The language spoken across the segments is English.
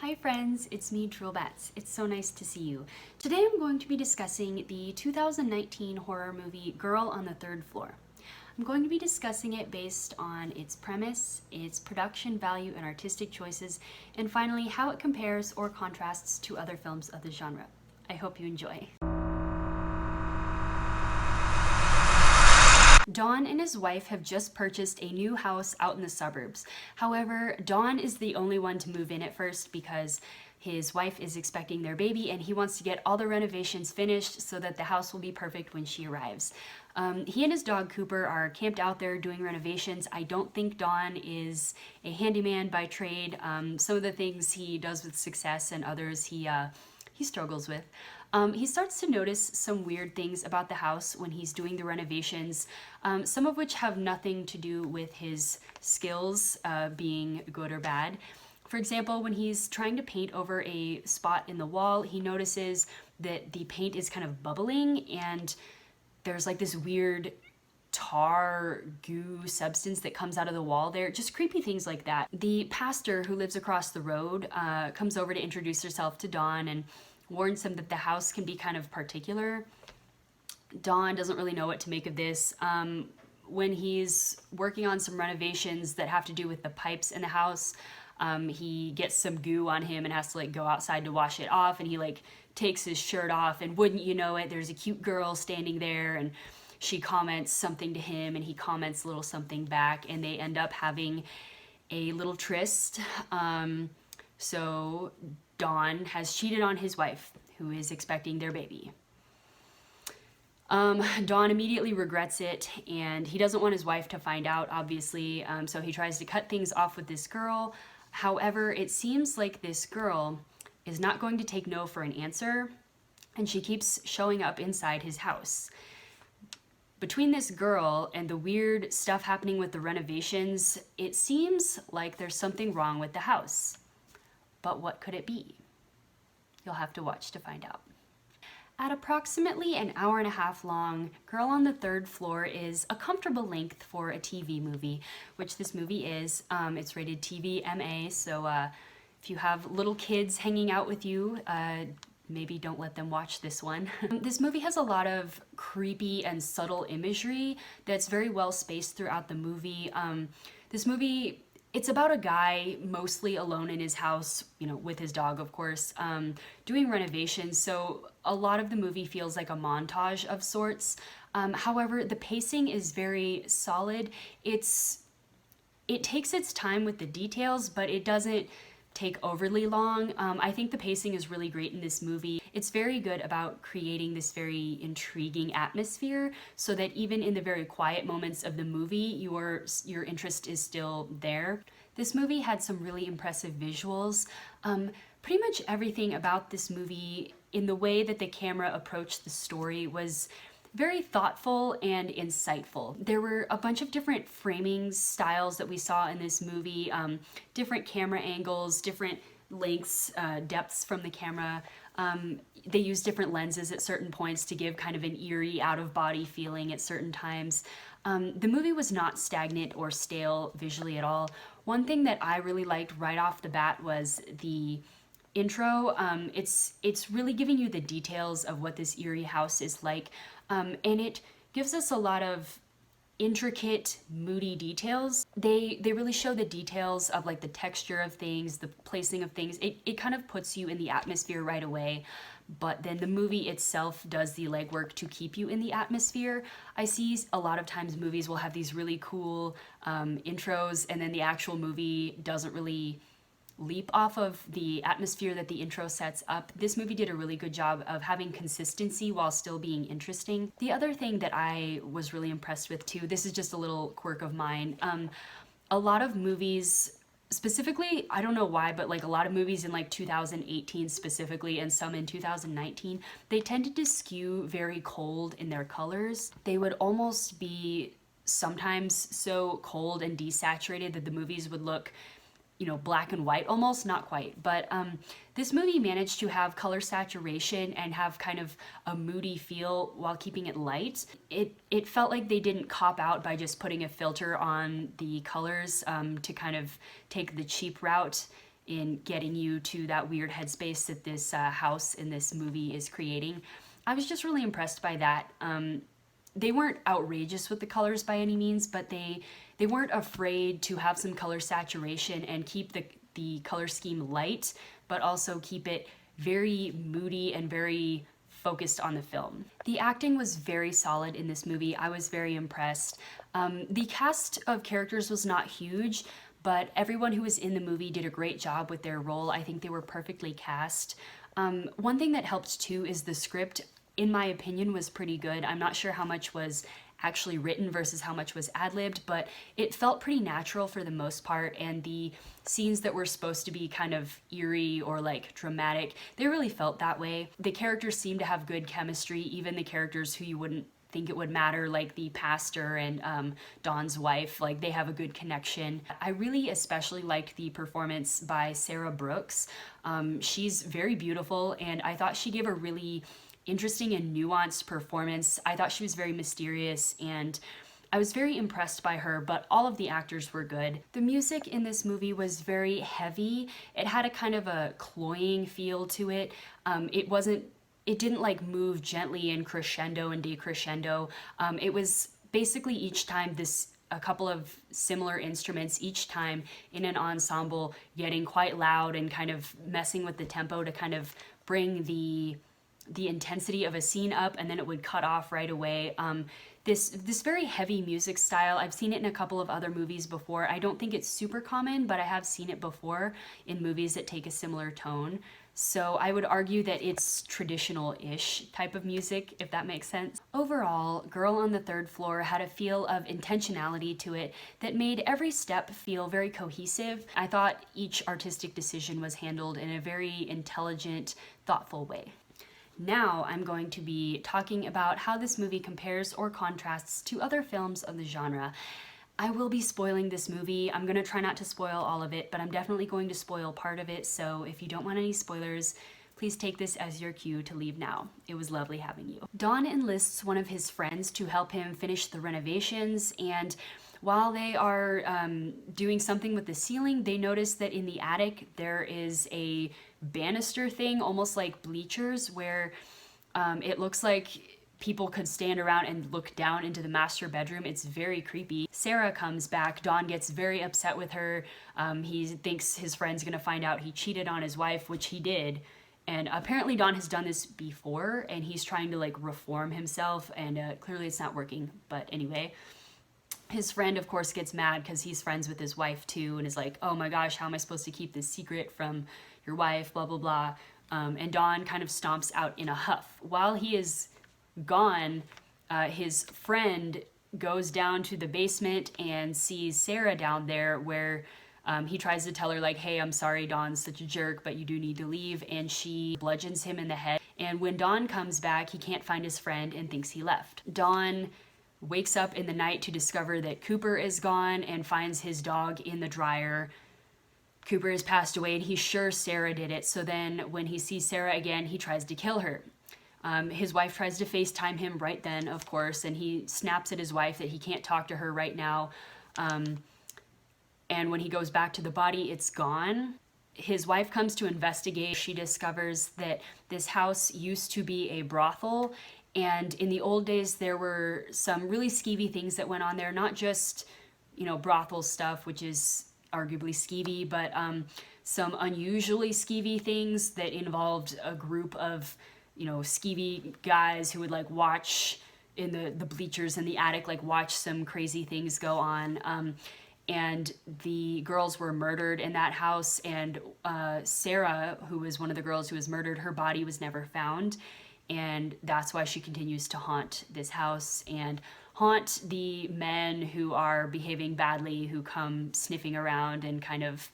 Hi friends, it's me, Droolbatz. It's so nice to see you. Today I'm going to be discussing the 2019 horror movie Girl on the Third Floor. I'm going to be discussing it based on its premise, its production value and artistic choices, and finally how it compares or contrasts to other films of the genre. I hope you enjoy. Don and his wife have just purchased a new house out in the suburbs. However, Don is the only one to move in at first because his wife is expecting their baby and he wants to get all the renovations finished so that the house will be perfect when she arrives. He and his dog Cooper are camped out there doing renovations. I don't think Don is a handyman by trade. Some of the things he does with success and others he struggles with. He starts to notice some weird things about the house when he's doing the renovations, some of which have nothing to do with his skills being good or bad. For example, when he's trying to paint over a spot in the wall, he notices that the paint is kind of bubbling and there's like this weird tar goo substance that comes out of the wall there. Just creepy things like that. The pastor who lives across the road comes over to introduce herself to Don and warns him that the house can be kind of particular. Don doesn't really know what to make of this. When he's working on some renovations that have to do with the pipes in the house, he gets some goo on him and has to like go outside to wash it off, and he like takes his shirt off, and wouldn't you know it, there's a cute girl standing there and she comments something to him and he comments a little something back, and they end up having a little tryst. So Don has cheated on his wife, who is expecting their baby. Don immediately regrets it, and he doesn't want his wife to find out, obviously, so he tries to cut things off with this girl. However, it seems like this girl is not going to take no for an answer, and she keeps showing up inside his house. Between this girl and the weird stuff happening with the renovations, it seems like there's something wrong with the house. But what could it be? You'll have to watch to find out. At approximately an hour and a half long, Girl on the Third Floor is a comfortable length for a TV movie, which this movie is. It's rated TV MA, so if you have little kids hanging out with you, maybe don't let them watch this one. This movie has a lot of creepy and subtle imagery that's very well spaced throughout the movie. This movie, it's about a guy mostly alone in his house, you know, with his dog, of course, doing renovations. So a lot of the movie feels like a montage of sorts. However, the pacing is very solid. It takes its time with the details, but it doesn't take overly long. I think the pacing is really great in this movie. It's very good about creating this very intriguing atmosphere so that even in the very quiet moments of the movie, your interest is still there. This movie had some really impressive visuals. Pretty much everything about this movie, in the way that the camera approached the story, was very thoughtful and insightful. There were a bunch of different framing styles that we saw in this movie, different camera angles, different lengths, depths from the camera. They used different lenses at certain points to give kind of an eerie, out-of-body feeling at certain times. The movie was not stagnant or stale visually at all. One thing that I really liked right off the bat was the intro. It's really giving you the details of what this eerie house is like, and it gives us a lot of intricate, moody details. They really show the details of like the texture of things, the placing of things. It kind of puts you in the atmosphere right away, but then the movie itself does the legwork to keep you in the atmosphere. I see a lot of times movies will have these really cool intros, and then the actual movie doesn't really leap off of the atmosphere that the intro sets up. This movie did a really good job of having consistency while still being interesting. The other thing that I was really impressed with too, this is just a little quirk of mine, a lot of movies, specifically, I don't know why, but like a lot of movies in like 2018 specifically, and some in 2019, they tended to skew very cold in their colors. They would almost be sometimes so cold and desaturated that the movies would look, you know, black and white almost, not quite, but this movie managed to have color saturation and have kind of a moody feel while keeping it light. It felt like they didn't cop out by just putting a filter on the colors to kind of take the cheap route. in getting you to that weird headspace that this house in this movie is creating. I was just really impressed by that. They weren't outrageous with the colors by any means, but they weren't afraid to have some color saturation and keep the color scheme light, but also keep it very moody and very focused on the film. The acting was very solid in this movie. I was very impressed. The cast of characters was not huge, but everyone who was in the movie did a great job with their role. I think they were perfectly cast. One thing that helped too is the script, in my opinion, was pretty good. I'm not sure how much was actually written versus how much was ad-libbed, but it felt pretty natural for the most part, and the scenes that were supposed to be kind of eerie or like dramatic, they really felt that way. The characters seemed to have good chemistry, even the characters who you wouldn't think it would matter, like the pastor and Dawn's wife, like they have a good connection. I really especially liked the performance by Sarah Brooks. She's very beautiful, and I thought she gave a really interesting and nuanced performance. I thought she was very mysterious, and I was very impressed by her, but all of the actors were good. The music in this movie was very heavy. It had a kind of a cloying feel to it. It didn't like move gently and crescendo and decrescendo. It was basically each time a couple of similar instruments each time in an ensemble getting quite loud and kind of messing with the tempo to kind of bring the intensity of a scene up, and then it would cut off right away. This very heavy music style, I've seen it in a couple of other movies before. I don't think it's super common, but I have seen it before in movies that take a similar tone. So I would argue that it's traditional-ish type of music, if that makes sense. Overall, Girl on the Third Floor had a feel of intentionality to it that made every step feel very cohesive. I thought each artistic decision was handled in a very intelligent, thoughtful way. Now I'm going to be talking about how this movie compares or contrasts to other films of the genre. I will be spoiling this movie. I'm gonna try not to spoil all of it, but I'm definitely going to spoil part of it, so if you don't want any spoilers, please take this as your cue to leave now. It was lovely having you. Don enlists one of his friends to help him finish the renovations, and while they are doing something with the ceiling, they notice that in the attic there is a banister thing, almost like bleachers, where it looks like people could stand around and look down into the master bedroom. It's very creepy. Sarah comes back. Don gets very upset with her. He thinks his friend's gonna find out he cheated on his wife, which he did. And apparently Don has done this before, and he's trying to like reform himself, and clearly it's not working. But anyway, his friend of course gets mad because he's friends with his wife too, and is like, oh my gosh, how am I supposed to keep this secret from your wife, blah blah blah. And Don kind of stomps out in a huff. While he is gone, his friend goes down to the basement and sees Sarah down there, where he tries to tell her like, hey, I'm sorry Don's such a jerk, but you do need to leave, and she bludgeons him in the head. And when Don comes back, he can't find his friend and thinks he left. Don wakes up in the night to discover that Cooper is gone and finds his dog in the dryer. Cooper has passed away, and he's sure Sarah did it, so then when he sees Sarah again, he tries to kill her. His wife tries to FaceTime him right then, of course, and he snaps at his wife that he can't talk to her right now. And when he goes back to the body, it's gone. His wife comes to investigate. She discovers that this house used to be a brothel, and in the old days there were some really skeevy things that went on there, not just, brothel stuff, which is arguably skeevy, but some unusually skeevy things that involved a group of skeevy guys who would like watch in the bleachers in the attic, like watch some crazy things go on. And the girls were murdered in that house, and Sarah, who was one of the girls who was murdered, her body was never found, and that's why she continues to haunt this house and haunt the men who are behaving badly, who come sniffing around and kind of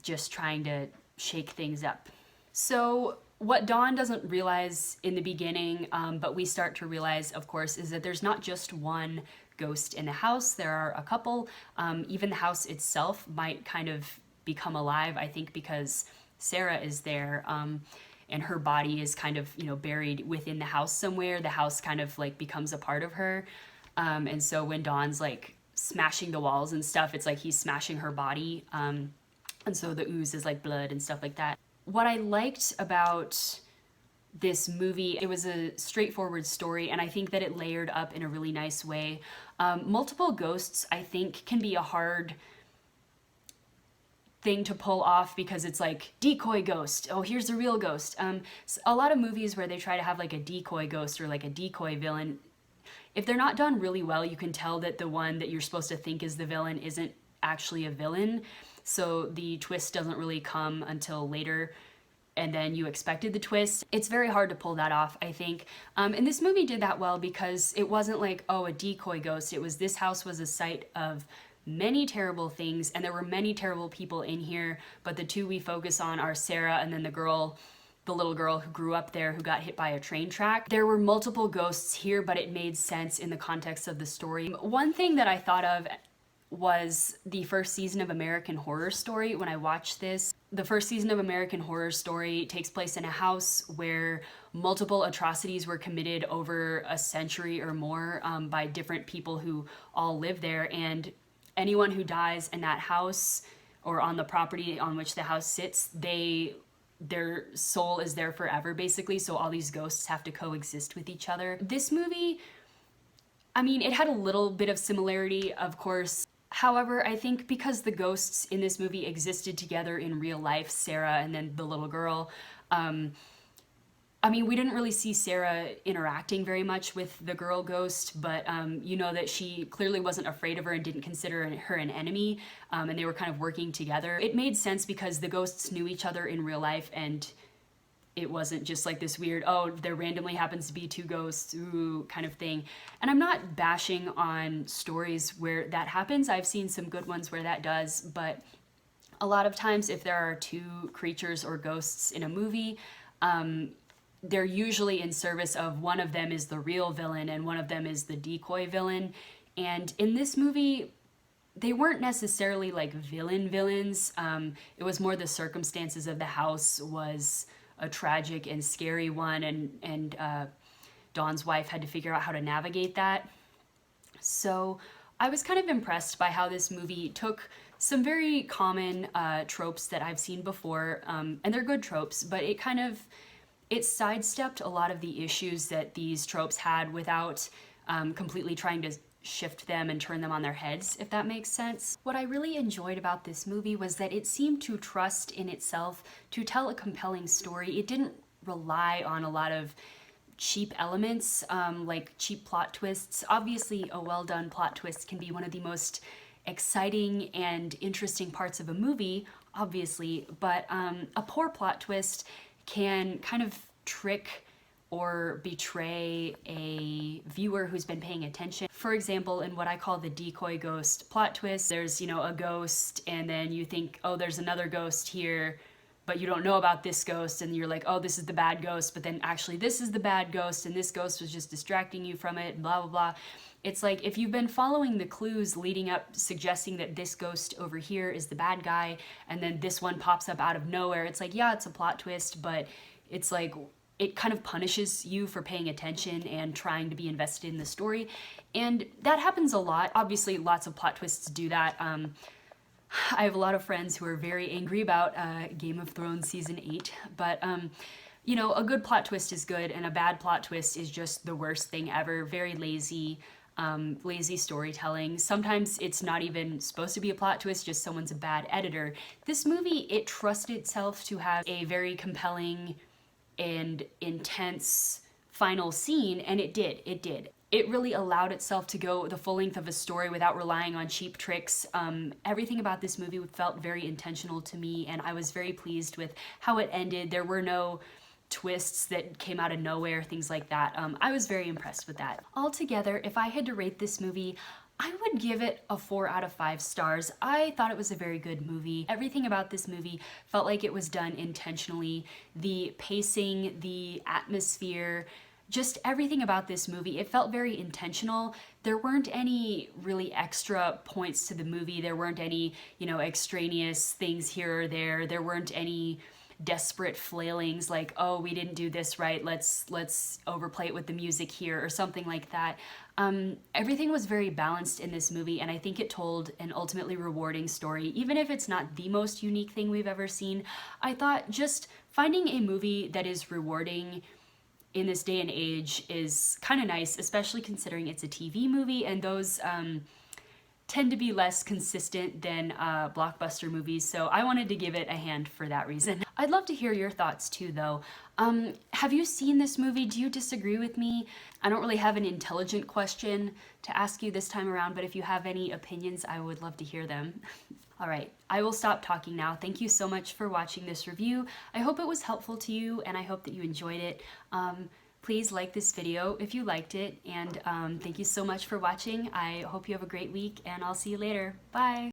just trying to shake things up. So what Dawn doesn't realize in the beginning, but we start to realize, of course, is that there's not just one ghost in the house. There are a couple. Even the house itself might kind of become alive, I think, because Sarah is there, and her body is kind of, buried within the house somewhere. The house kind of like becomes a part of her. And so when Dawn's like smashing the walls and stuff, it's like he's smashing her body. and so the ooze is like blood and stuff like that. What I liked about this movie, it was a straightforward story, and I think that it layered up in a really nice way. Multiple ghosts, I think, can be a hard thing to pull off because it's like decoy ghost, oh here's the real ghost. A lot of movies where they try to have like a decoy ghost or like a decoy villain, if they're not done really well, you can tell that the one that you're supposed to think is the villain isn't actually a villain, so the twist doesn't really come until later and then you expected the twist. It's very hard to pull that off, I think. And this movie did that well because it wasn't like, oh, a decoy ghost. It was, this house was a site of many terrible things, and there were many terrible people in here, but the two we focus on are Sarah and then the little girl who grew up there who got hit by a train track. There were multiple ghosts here, but it made sense in the context of the story. One thing that I thought of was the first season of American Horror Story when I watched this. The first season of American Horror Story takes place in a house where multiple atrocities were committed over a century or more by different people who all live there, and anyone who dies in that house or on the property on which the house sits, their soul is there forever, basically, so all these ghosts have to coexist with each other. This movie, I mean, it had a little bit of similarity, of course. However, I think because the ghosts in this movie existed together in real life, Sarah and then the little girl, I mean, we didn't really see Sarah interacting very much with the girl ghost, but you know that she clearly wasn't afraid of her and didn't consider her an enemy, and they were kind of working together. It made sense because the ghosts knew each other in real life, and it wasn't just like this weird, oh, there randomly happens to be two ghosts, ooh, kind of thing. And I'm not bashing on stories where that happens. I've seen some good ones where that does, but a lot of times if there are two creatures or ghosts in a movie, they're usually in service of one of them is the real villain and one of them is the decoy villain. And in this movie, they weren't necessarily like villains. It was more the circumstances of the house was a tragic and scary one, and Dawn's wife had to figure out how to navigate that. So I was kind of impressed by how this movie took some very common tropes that I've seen before, and they're good tropes, but it sidestepped a lot of the issues that these tropes had without completely trying to shift them and turn them on their heads, if that makes sense. What I really enjoyed about this movie was that it seemed to trust in itself to tell a compelling story. It didn't rely on a lot of cheap elements, like cheap plot twists. Obviously, a well-done plot twist can be one of the most exciting and interesting parts of a movie, obviously, but a poor plot twist can kind of trick or betray a viewer who's been paying attention. For example, in what I call the decoy ghost plot twist, there's, you know, a ghost and then you think, oh, there's another ghost here, but you don't know about this ghost, and you're like, oh, this is the bad ghost, but then actually this is the bad ghost and this ghost was just distracting you from it, blah, blah, blah. It's like if you've been following the clues leading up, suggesting that this ghost over here is the bad guy, and then this one pops up out of nowhere, it's like, yeah, it's a plot twist, but it's like, it kind of punishes you for paying attention and trying to be invested in the story. And that happens a lot. Obviously, lots of plot twists do that. I have a lot of friends who are very angry about Game of Thrones Season 8, but you know, a good plot twist is good, and a bad plot twist is just the worst thing ever. Very lazy, lazy storytelling. Sometimes it's not even supposed to be a plot twist, just someone's a bad editor. This movie, it trusted itself to have a very compelling and intense final scene, and it did. It really allowed itself to go the full length of a story without relying on cheap tricks. Everything about this movie felt very intentional to me, and I was very pleased with how it ended. There were no twists that came out of nowhere, things like that. I was very impressed with that. Altogether, if I had to rate this movie, I would give it a 4 out of 5 stars. I thought it was a very good movie. Everything about this movie felt like it was done intentionally. The pacing, the atmosphere, just everything about this movie, it felt very intentional. There weren't any really extra points to the movie. There weren't any, you know, extraneous things here or there. There weren't any desperate flailings like, oh, we didn't do this right, let's overplay it with the music here or something like that. Everything was very balanced in this movie, and I think it told an ultimately rewarding story. Even if it's not the most unique thing we've ever seen, I thought just finding a movie that is rewarding in this day and age is kind of nice, especially considering it's a TV movie, and those tend to be less consistent than blockbuster movies, so I wanted to give it a hand for that reason. I'd love to hear your thoughts too, though. Have you seen this movie? Do you disagree with me? I don't really have an intelligent question to ask you this time around, but if you have any opinions, I would love to hear them. All right, I will stop talking now. Thank you so much for watching this review. I hope it was helpful to you, and I hope that you enjoyed it. Please like this video if you liked it, and thank you so much for watching. I hope you have a great week, and I'll see you later. Bye!